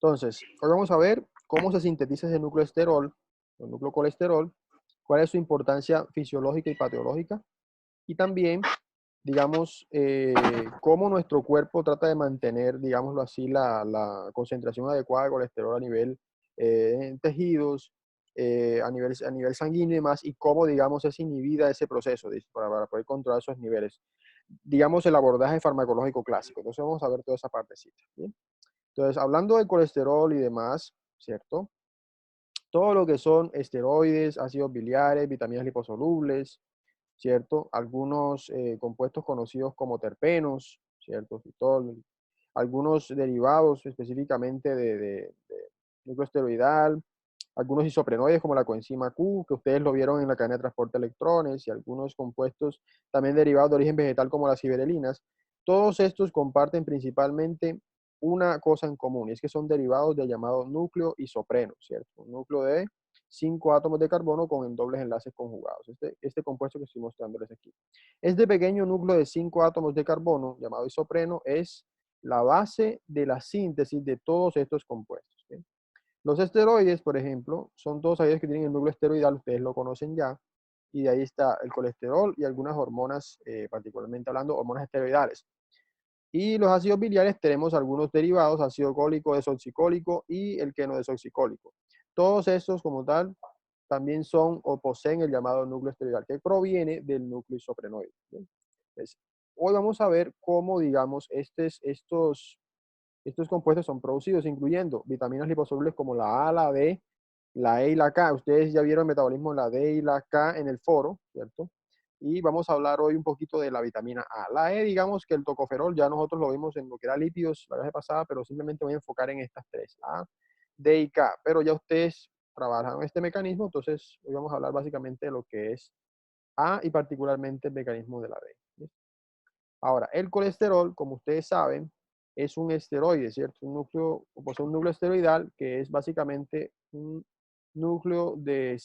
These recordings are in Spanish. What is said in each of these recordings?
Entonces, hoy vamos a ver cómo se sintetiza ese núcleo esterol, el núcleo colesterol, cuál es su importancia fisiológica y patológica, y también, digamos, cómo nuestro cuerpo trata de mantener, digámoslo así, la concentración adecuada de colesterol a nivel en tejidos, a nivel sanguíneo y demás, y cómo, digamos, es inhibida ese proceso para poder controlar esos niveles. Digamos, el abordaje farmacológico clásico. Entonces, vamos a ver toda esa partecita. ¿Bien? Entonces, hablando de colesterol y demás, ¿cierto? Todo lo que son esteroides, ácidos biliares, vitaminas liposolubles, ¿cierto? Algunos compuestos conocidos como terpenos, ¿cierto? Fitol, algunos derivados específicamente de núcleo esteroidal, algunos isoprenoides como la coenzima Q, que ustedes lo vieron en la cadena de transporte de electrones, y algunos compuestos también derivados de origen vegetal como las ciberelinas. Todos estos comparten principalmente una cosa en común, y es que son derivados del llamado núcleo isopreno, ¿cierto? Un núcleo de 5 átomos de carbono con dobles enlaces conjugados. Este compuesto que estoy mostrándoles aquí. Este pequeño núcleo de 5 átomos de carbono, llamado isopreno, es la base de la síntesis de todos estos compuestos. ¿Sí? Los esteroides, por ejemplo, son todos aquellos que tienen el núcleo esteroidal, ustedes lo conocen ya, y de ahí está el colesterol y algunas hormonas, particularmente hablando, hormonas esteroidales. Y los ácidos biliares tenemos algunos derivados, ácido cólico, desoxicólico y el quenodesoxicólico. Todos estos, como tal, también son o poseen el llamado núcleo esteroidal, que proviene del núcleo isoprenoide. ¿Bien? Entonces, hoy vamos a ver cómo, digamos, estos compuestos son producidos, incluyendo vitaminas liposolubles como la A, la D, la E y la K. Ustedes ya vieron el metabolismo de la D y la K en el foro, ¿cierto? Y vamos a hablar hoy un poquito de la vitamina A. La E, digamos que el tocoferol, ya nosotros lo vimos en lo que era lípidos la vez pasada, pero simplemente voy a enfocar en estas tres, A, D y K. Pero ya ustedes trabajan este mecanismo, entonces hoy vamos a hablar básicamente de lo que es A y particularmente el mecanismo de la D. ¿Sí? Ahora, el colesterol, como ustedes saben, es un esteroide, ¿cierto? Un núcleo, pues un núcleo esteroidal que es básicamente un núcleo de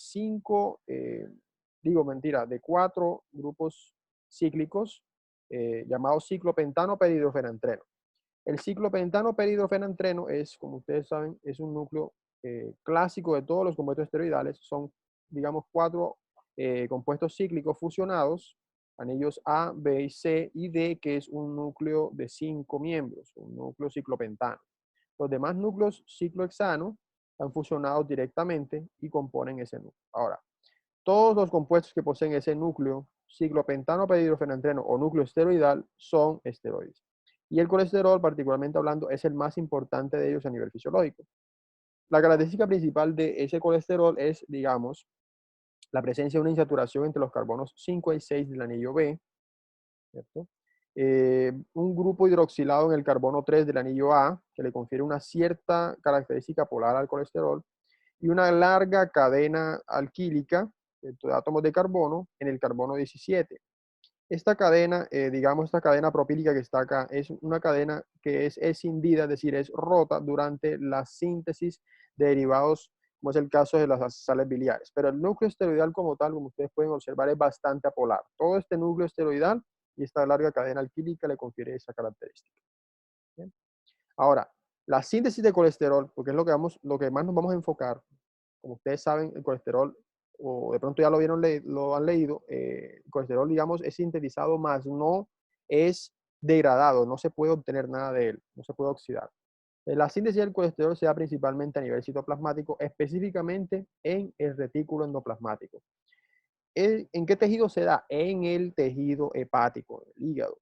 de 4 grupos cíclicos llamados ciclopentano peridrofenantreno. El ciclopentano peridrofenantreno es, como ustedes saben, es un núcleo clásico de todos los compuestos esteroidales. Son, digamos, 4 compuestos cíclicos fusionados, anillos A, B y C y D, que es un núcleo de 5 miembros, un núcleo ciclopentano. Los demás núcleos ciclohexanos están fusionados directamente y componen ese núcleo. Ahora, todos los compuestos que poseen ese núcleo, ciclopentano peridrofenantreno o núcleo esteroidal, son esteroides. Y el colesterol, particularmente hablando, es el más importante de ellos a nivel fisiológico. La característica principal de ese colesterol es, digamos, la presencia de una insaturación entre los carbonos 5 y 6 del anillo B, ¿cierto? Un grupo hidroxilado en el carbono 3 del anillo A, que le confiere una cierta característica polar al colesterol, y una larga cadena alquílica de átomos de carbono en el carbono 17. Esta cadena, digamos, esta cadena propílica que está acá, es una cadena que es escindida, es decir, es rota durante la síntesis de derivados, como es el caso de las sales biliares. Pero el núcleo esteroidal como tal, como ustedes pueden observar, es bastante apolar. Todo este núcleo esteroidal y esta larga cadena alquílica le confiere esa característica. ¿Bien? Ahora, la síntesis de colesterol, porque es lo que más nos vamos a enfocar, como ustedes saben, el colesterol, o de pronto ya lo vieron, lo han leído, el colesterol, digamos, es sintetizado más, no es degradado, no se puede obtener nada de él, no se puede oxidar. La síntesis del colesterol se da principalmente a nivel citoplasmático, específicamente en el retículo endoplasmático. ¿En qué tejido se da? En el tejido hepático, el hígado.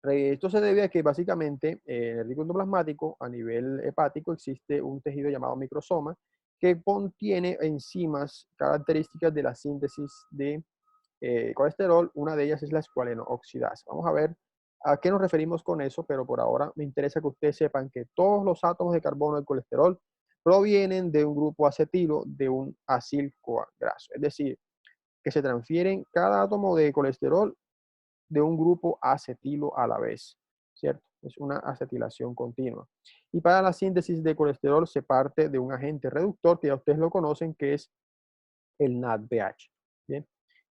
Esto se debe a que básicamente en el retículo endoplasmático, a nivel hepático, existe un tejido llamado microsoma que contiene enzimas características de la síntesis de colesterol. Una de ellas es la escualeno-oxidasa. Vamos a ver a qué nos referimos con eso, pero por ahora me interesa que ustedes sepan que todos los átomos de carbono del colesterol provienen de un grupo acetilo de un acil-CoA graso. Es decir, que se transfieren cada átomo de colesterol de un grupo acetilo a la vez, ¿cierto? Es una acetilación continua. Y para la síntesis de colesterol se parte de un agente reductor que ya ustedes lo conocen, que es el NADPH. Bien.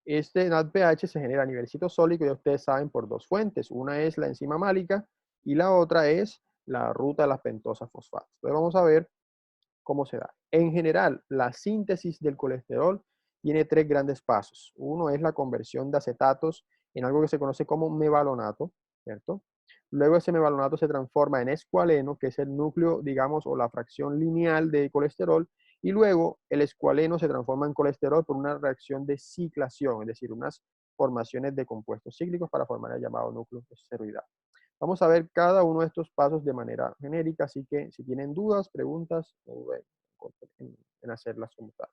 Este NADPH se genera a nivel citosólico, ya ustedes saben, por dos fuentes. Una es la enzima málica y la otra es la ruta de las pentosas fosfatos. Entonces vamos a ver cómo se da. En general, la síntesis del colesterol tiene tres grandes pasos. Uno es la conversión de acetatos en algo que se conoce como mevalonato, ¿cierto? Luego ese mevalonato se transforma en escualeno, que es el núcleo, digamos, o la fracción lineal de colesterol, y luego el escualeno se transforma en colesterol por una reacción de ciclación, es decir, unas formaciones de compuestos cíclicos para formar el llamado núcleo esteroidal. Vamos a ver cada uno de estos pasos de manera genérica, así que si tienen dudas, preguntas, no duden en hacerlas como tal.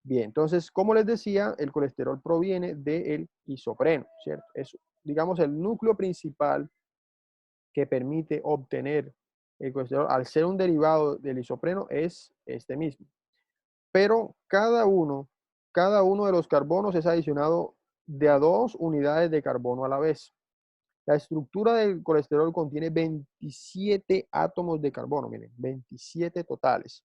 Bien, entonces, como les decía, el colesterol proviene del isopreno, ¿cierto? Es, digamos, el núcleo principal que permite obtener el colesterol, al ser un derivado del isopreno, es este mismo. Pero cada uno de los carbonos es adicionado de a 2 unidades de carbono a la vez. La estructura del colesterol contiene 27 átomos de carbono, miren, 27 totales.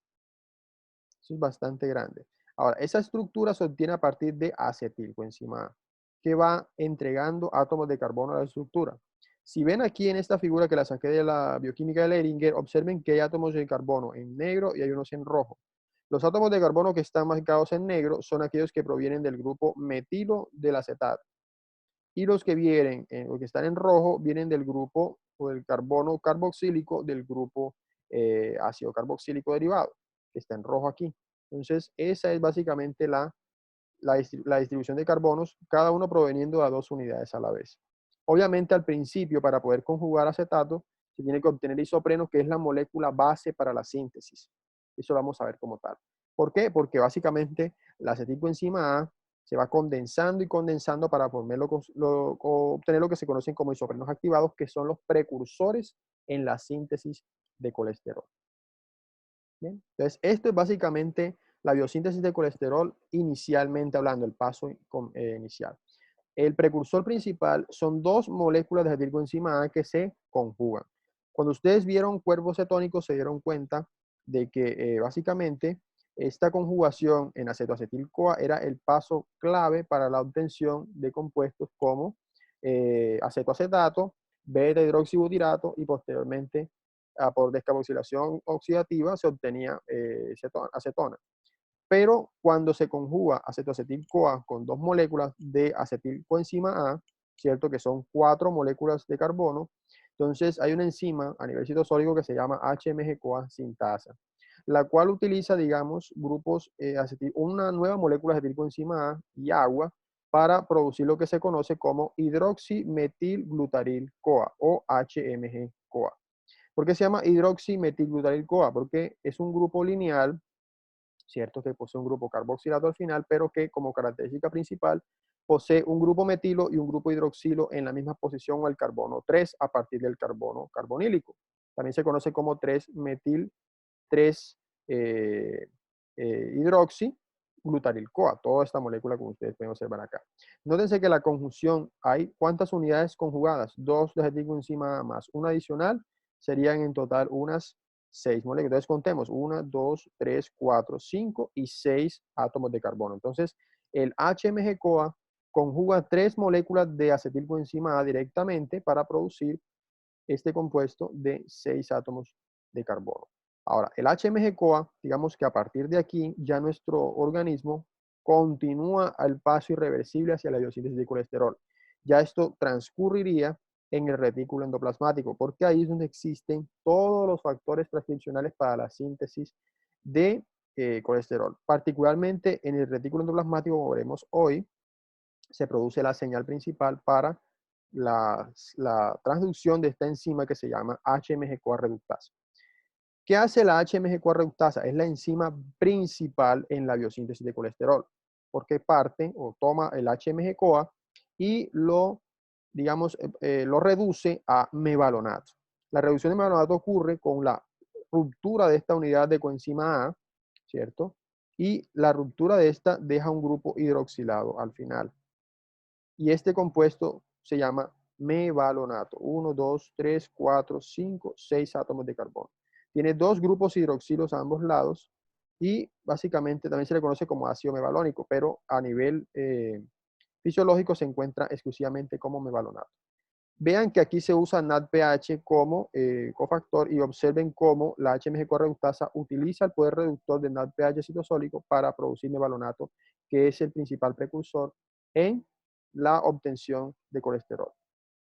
Eso es bastante grande. Ahora, esa estructura se obtiene a partir de acetilcoenzima A, que va entregando átomos de carbono a la estructura. Si ven aquí en esta figura que la saqué de la bioquímica de Leringer, observen que hay átomos de carbono en negro y hay unos en rojo. Los átomos de carbono que están marcados en negro son aquellos que provienen del grupo metilo del acetato. Y los que vienen, o que están en rojo, vienen del grupo o del carbono carboxílico del grupo ácido carboxílico derivado, que está en rojo aquí. Entonces, esa es básicamente la distribución de carbonos, cada uno proveniendo de 2 unidades a la vez. Obviamente, al principio, para poder conjugar acetato, se tiene que obtener isopreno, que es la molécula base para la síntesis. Eso lo vamos a ver como tal. ¿Por qué? Porque básicamente la acetilcoenzima A se va condensando y condensando para obtener lo que se conocen como isoprenos activados, que son los precursores en la síntesis de colesterol. ¿Bien? Entonces, esto es básicamente la biosíntesis de colesterol inicialmente hablando, el paso inicial. El precursor principal son 2 moléculas de acetilcoenzima A que se conjugan. Cuando ustedes vieron cuerpos cetónicos, se dieron cuenta de que básicamente esta conjugación en acetoacetil-CoA era el paso clave para la obtención de compuestos como acetoacetato, beta-hidroxibutirato y posteriormente por descarboxilación oxidativa se obtenía acetona. Pero cuando se conjuga acetoacetil-CoA con 2 moléculas de acetilcoenzima A, ¿cierto? Que son 4 moléculas de carbono, entonces hay una enzima a nivel citosólico que se llama HMG-CoA sintasa, la cual utiliza, digamos, una nueva molécula de acetilcoenzima A y agua para producir lo que se conoce como hidroximetilglutaril-CoA o HMG-CoA. ¿Por qué se llama hidroximetilglutaril-CoA? Porque es un grupo lineal, ¿cierto? Que posee un grupo carboxilato al final, pero que como característica principal posee un grupo metilo y un grupo hidroxilo en la misma posición o el carbono 3 a partir del carbono carbonílico. También se conoce como 3-metil, 3 hidroxi, glutarilcoa, toda esta molécula como ustedes pueden observar acá. Nótense que la conjunción, hay ¿cuántas unidades conjugadas? 2 de acetilcoenzima más una adicional, serían en total unas 6 moléculas. Entonces contemos, 1, 2, 3, 4, 5 y 6 átomos de carbono. Entonces, el HMG-CoA conjuga 3 moléculas de acetilcoenzima A directamente para producir este compuesto de 6 átomos de carbono. Ahora, el HMG-CoA, digamos que a partir de aquí ya nuestro organismo continúa el paso irreversible hacia la biosíntesis de colesterol. Ya esto transcurriría en el retículo endoplasmático, porque ahí es donde existen todos los factores transcripcionales para la síntesis de colesterol. Particularmente en el retículo endoplasmático, como veremos hoy, se produce la señal principal para la transducción de esta enzima que se llama HMG-CoA reductasa. ¿Qué hace la HMG-CoA reductasa? Es la enzima principal en la biosíntesis de colesterol, porque parte o toma el HMG-CoA y digamos, lo reduce a mevalonato. La reducción de mevalonato ocurre con la ruptura de esta unidad de coenzima A, ¿cierto? Y la ruptura de esta deja un grupo hidroxilado al final. Y este compuesto se llama mevalonato. 1, 2, 3, 4, 5, 6 átomos de carbono. Tiene 2 grupos hidroxilos a ambos lados y básicamente también se le conoce como ácido mevalónico, pero a nivel fisiológico se encuentra exclusivamente como mevalonato. Vean que aquí se usa NADPH como cofactor y observen cómo la HMG-CoA reductasa utiliza el poder reductor de NADPH citosólico para producir mevalonato, que es el principal precursor en la obtención de colesterol.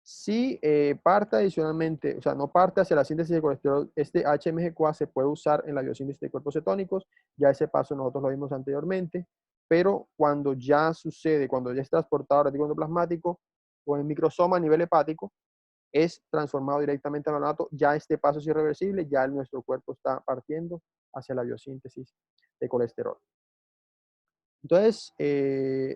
Si parte adicionalmente, o sea, no parte hacia la síntesis de colesterol, este HMG-CoA se puede usar en la biosíntesis de cuerpos cetónicos, ya ese paso nosotros lo vimos anteriormente, pero cuando ya sucede, cuando ya es transportado a retículo endoplasmático o en microsoma a nivel hepático, es transformado directamente a mevalonato, ya este paso es irreversible, ya nuestro cuerpo está partiendo hacia la biosíntesis de colesterol. Entonces,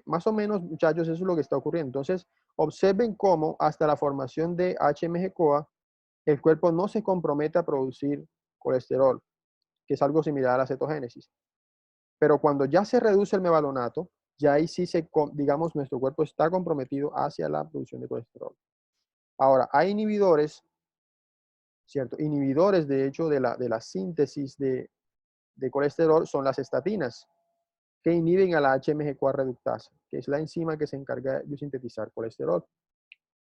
más o menos, muchachos, eso es lo que está ocurriendo. Entonces, observen cómo hasta la formación de HMG-CoA, el cuerpo no se compromete a producir colesterol, que es algo similar a la cetogénesis. Pero cuando ya se reduce el mevalonato, ya ahí sí digamos, nuestro cuerpo está comprometido hacia la producción de colesterol. Ahora, hay inhibidores, ¿cierto? Inhibidores, de hecho, de la síntesis de colesterol son las estatinas, que inhiben a la HMG-CoA reductasa, que es la enzima que se encarga de sintetizar colesterol.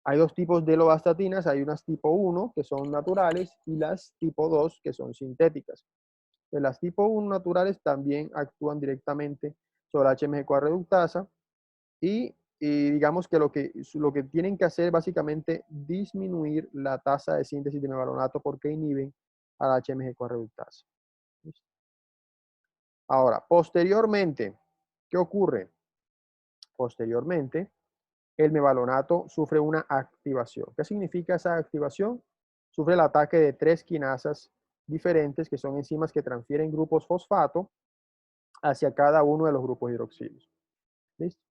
Hay dos tipos de lovastatinas, hay unas tipo 1 que son naturales y las tipo 2 que son sintéticas. De las tipo 1 naturales también actúan directamente sobre la HMG-CoA reductasa y digamos que lo que tienen que hacer es básicamente disminuir la tasa de síntesis de mevalonato porque inhiben a la HMG-CoA reductasa. Ahora, posteriormente, ¿qué ocurre? Posteriormente, el mevalonato sufre una activación. ¿Qué significa esa activación? Sufre el ataque de 3 quinasas diferentes, que son enzimas que transfieren grupos fosfato hacia cada uno de los grupos hidroxilos. ¿Listo?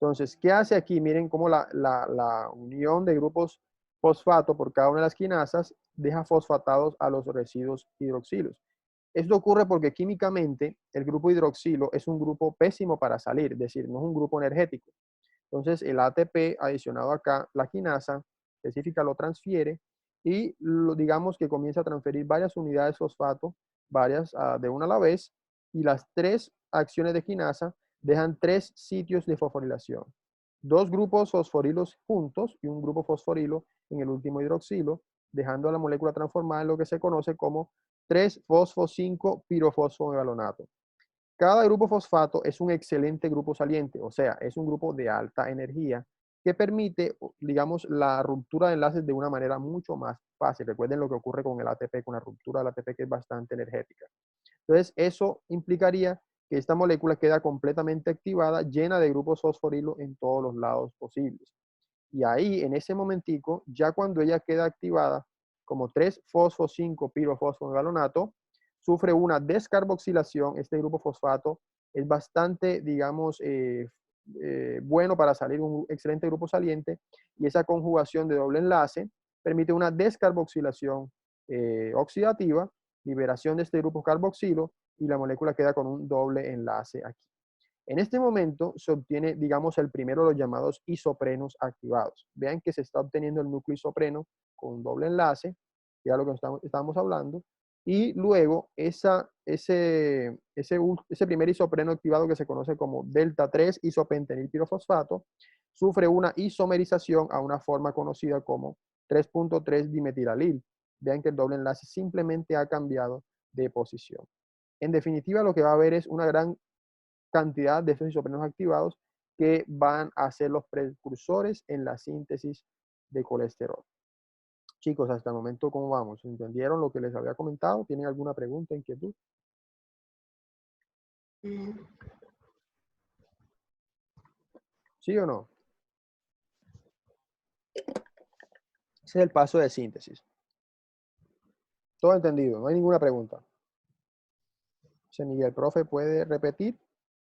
Entonces, ¿qué hace aquí? Miren cómo la unión de grupos fosfato por cada una de las quinasas deja fosfatados a los residuos hidroxilos. Esto ocurre porque químicamente el grupo hidroxilo es un grupo pésimo para salir, es decir, no es un grupo energético. Entonces, el ATP adicionado acá, la quinasa específica lo transfiere y digamos que comienza a transferir varias unidades fosfato, varias de una a la vez, y las 3 acciones de quinasa dejan 3 sitios de fosforilación. 2 grupos fosforilos juntos y un grupo fosforilo en el último hidroxilo, dejando a la molécula transformada en lo que se conoce como 3-fosfo-5-pirofosfomevalonato. Cada grupo fosfato es un excelente grupo saliente, o sea, es un grupo de alta energía que permite, digamos, la ruptura de enlaces de una manera mucho más fácil. Recuerden lo que ocurre con el ATP, con la ruptura del ATP que es bastante energética. Entonces, eso implicaría que esta molécula queda completamente activada, llena de grupos fosforilo en todos los lados posibles. Y ahí, en ese momentico, ya cuando ella queda activada como 3-fosfo-5-pirofosfomevalonato, sufre una descarboxilación. Este grupo fosfato es bastante, digamos, bueno para salir un excelente grupo saliente, y esa conjugación de doble enlace permite una descarboxilación oxidativa, liberación de este grupo carboxilo, y la molécula queda con un doble enlace aquí. En este momento se obtiene, digamos, el primero de los llamados isoprenos activados. Vean que se está obteniendo el núcleo isopreno con un doble enlace, ya lo que estábamos hablando, y luego ese primer isopreno activado, que se conoce como delta 3 isopentenilpirofosfato, sufre una isomerización a una forma conocida como 3.3 dimetilalil. Vean que el doble enlace simplemente ha cambiado de posición. En definitiva, lo que va a haber es una gran cantidad de estos isoprenos activados que van a ser los precursores en la síntesis de colesterol. Chicos, hasta el momento, ¿cómo vamos? ¿Entendieron lo que les había comentado? ¿Tienen alguna pregunta, inquietud? ¿Sí o no? Ese es el paso de síntesis. Todo entendido, no hay ninguna pregunta. José Miguel, profe, ¿puede repetir?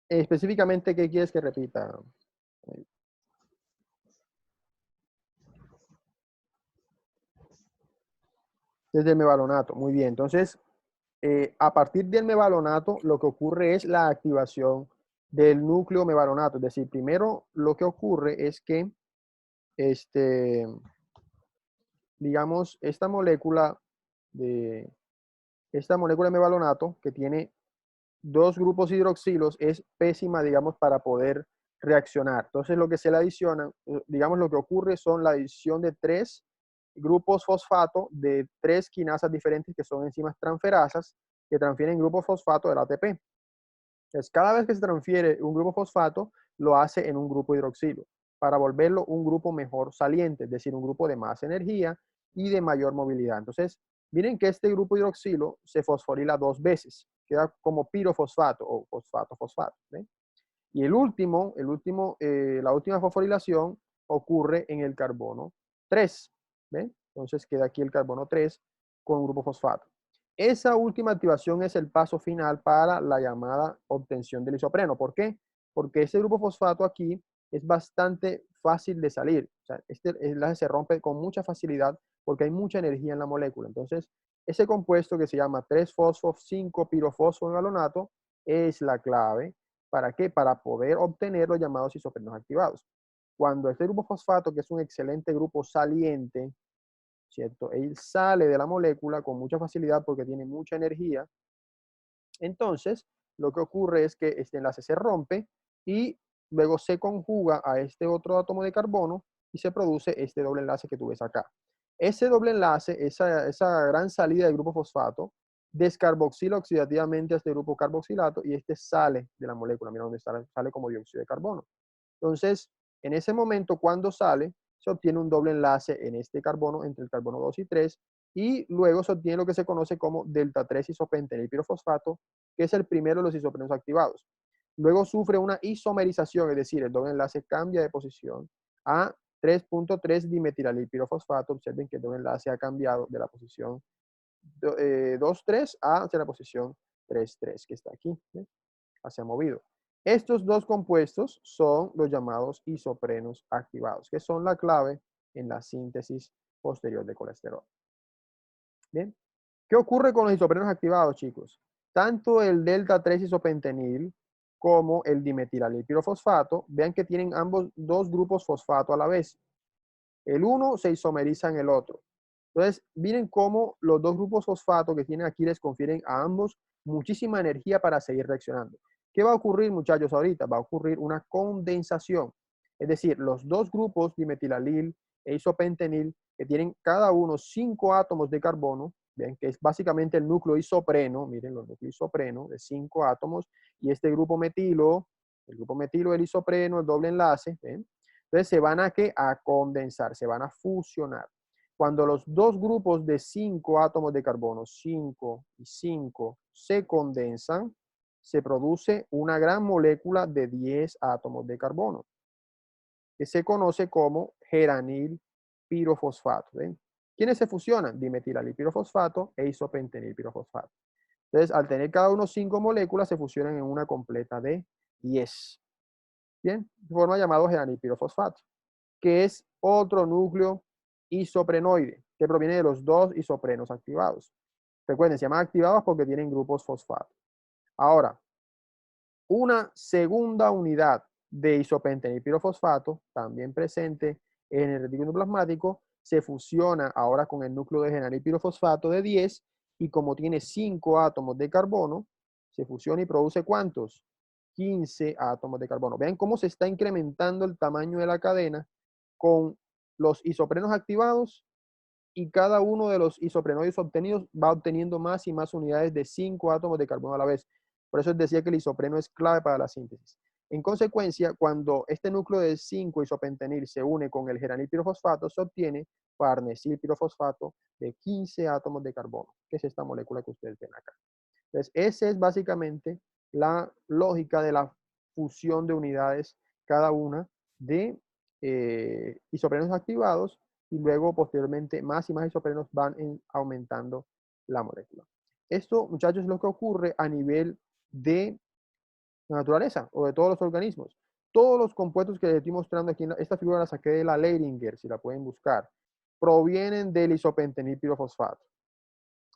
Específicamente, ¿qué quieres que repita? Desde el mevalonato, muy bien. Entonces, a partir del mevalonato, lo que ocurre es la activación del núcleo mevalonato. Es decir, primero lo que ocurre es que, digamos, esta molécula de mevalonato, que tiene 2 grupos hidroxilos, es pésima, digamos, para poder reaccionar. Entonces, lo que se le adiciona, digamos, lo que ocurre son la adición de 3 grupos fosfato de 3 quinasas diferentes que son enzimas transferasas que transfieren grupos fosfato del ATP. Entonces, cada vez que se transfiere un grupo fosfato, lo hace en un grupo hidroxilo para volverlo un grupo mejor saliente, es decir, un grupo de más energía y de mayor movilidad. Entonces, miren que este grupo hidroxilo se fosforila 2 veces, queda como pirofosfato o fosfato-fosfato. ¿Ven? Y la última fosforilación ocurre en el carbono 3. ¿Ven? Entonces queda aquí el carbono 3 con grupo fosfato. Esa última activación es el paso final para la llamada obtención del isopreno. ¿Por qué? Porque ese grupo fosfato aquí es bastante fácil de salir. O sea, este enlace se rompe con mucha facilidad porque hay mucha energía en la molécula. Entonces, ese compuesto que se llama 3-fosfo-5-pirofosfo-galonato es la clave. ¿Para qué? Para poder obtener los llamados isoprenos activados. Cuando este grupo fosfato, que es un excelente grupo saliente, ¿cierto? Él sale de la molécula con mucha facilidad porque tiene mucha energía. Entonces, lo que ocurre es que este enlace se rompe y luego se conjuga a este otro átomo de carbono y se produce este doble enlace que tú ves acá. Ese doble enlace, esa gran salida del grupo fosfato, descarboxila oxidativamente a este grupo carboxilato y este sale de la molécula. Mira dónde sale como dióxido de carbono. Entonces, en ese momento, cuando sale, se obtiene un doble enlace en este carbono entre el carbono 2 y 3 y luego se obtiene lo que se conoce como delta 3 isopentanil pirofosfato, que es el primero de los isoprenos activados. Luego sufre una isomerización, es decir, el doble enlace cambia de posición a 3.3 dimetilal pirofosfato. Observen que el doble enlace ha cambiado de la posición 2,3 hacia la posición 3,3 que está aquí. ¿Ves? Se ha movido. Estos dos compuestos son los llamados isoprenos activados, que son la clave en la síntesis posterior de colesterol. Bien, ¿qué ocurre con los isoprenos activados, chicos? Tanto el delta 3 isopentenil como el dimetilalilpirofosfato, vean que tienen ambos dos grupos fosfato a la vez. El uno se isomeriza en el otro. Entonces, miren cómo los dos grupos fosfato que tienen aquí les confieren a ambos muchísima energía para seguir reaccionando. ¿Qué va a ocurrir, muchachos, ahorita? Va a ocurrir una condensación. Es decir, los dos grupos dimetilalil e isopentenil, que tienen cada uno 5 átomos de carbono, ven que es básicamente el núcleo isopreno, miren los núcleos isopreno de 5 átomos, y este grupo metilo, el grupo metilo del isopreno, el doble enlace, ¿ven? Entonces se van a condensar, se van a fusionar. Cuando los dos grupos de 5 átomos de carbono, 5 y 5, se condensan, se produce una gran molécula de 10 átomos de carbono, que se conoce como geranil pirofosfato. ¿Ven? ¿Quiénes se fusionan? Dimetilalilpirofosfato e isopentanilpirofosfato. Entonces, al tener cada uno 5 moléculas, se fusionan en una completa de 10. Bien, de forma llamado geranilpirofosfato, que es otro núcleo isoprenoide, que proviene de los dos isoprenos activados. Recuerden, se llaman activados porque tienen grupos fosfato. Ahora, una segunda unidad de isopentanilpirofosfato, también presente en el retículo plasmático, se fusiona ahora con el núcleo de geranilpirofosfato de 10 y como tiene 5 átomos de carbono, se fusiona y produce ¿cuántos? 15 átomos de carbono. Vean cómo se está incrementando el tamaño de la cadena con los isoprenos activados y cada uno de los isoprenoides obtenidos va obteniendo más y más unidades de 5 átomos de carbono a la vez. Por eso decía que el isopreno es clave para la síntesis. En consecuencia, cuando este núcleo de 5 isopentanil se une con el geranilpirofosfato, se obtiene farnesilpirofosfato de 15 átomos de carbono, que es esta molécula que ustedes ven acá. Entonces, esa es básicamente la lógica de la fusión de unidades, cada una de isoprenos activados, y luego posteriormente más y más isoprenos van aumentando la molécula. Esto, muchachos, es lo que ocurre a nivel de la naturaleza o de todos los organismos. Todos los compuestos que les estoy mostrando aquí, esta figura la saqué de la Leiringer, si la pueden buscar, provienen del isopentanil pirofosfato.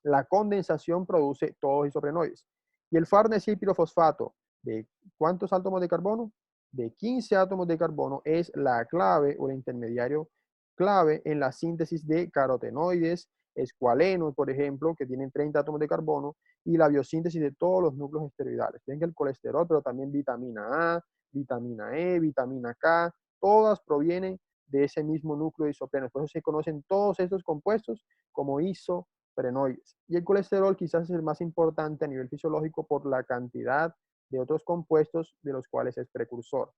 La condensación produce todos los isoprenoides. Y el farnesil pirofosfato, ¿de cuántos átomos de carbono? De 15 átomos de carbono, es la clave o el intermediario clave en la síntesis de carotenoides, escualenos, por ejemplo, que tienen 30 átomos de carbono, y la biosíntesis de todos los núcleos esteroidales. Ven que el colesterol, pero también vitamina A, vitamina E, vitamina K, todas provienen de ese mismo núcleo de isoprenos. Por eso se conocen todos estos compuestos como isoprenoides. Y el colesterol quizás es el más importante a nivel fisiológico por la cantidad de otros compuestos de los cuales es precursor.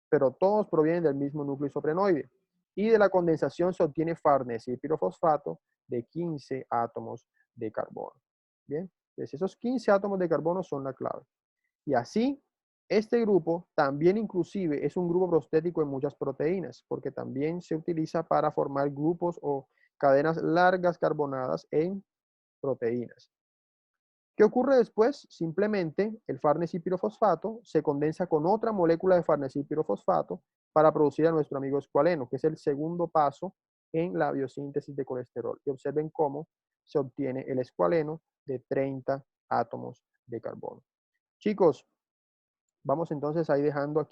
Pero todos provienen del mismo núcleo isoprenoide. Y de la condensación se obtiene farnesylpirofosfato de 15 átomos de carbono. Bien, entonces esos 15 átomos de carbono son la clave. Y así, este grupo también inclusive es un grupo prostético en muchas proteínas, porque también se utiliza para formar grupos o cadenas largas carbonadas en proteínas. ¿Qué ocurre después? Simplemente el farnesylpirofosfato se condensa con otra molécula de farnesylpirofosfato para producir a nuestro amigo escualeno, que es el segundo paso en la biosíntesis de colesterol. Y observen cómo se obtiene el escualeno de 30 átomos de carbono. Chicos, vamos entonces ahí dejando aquí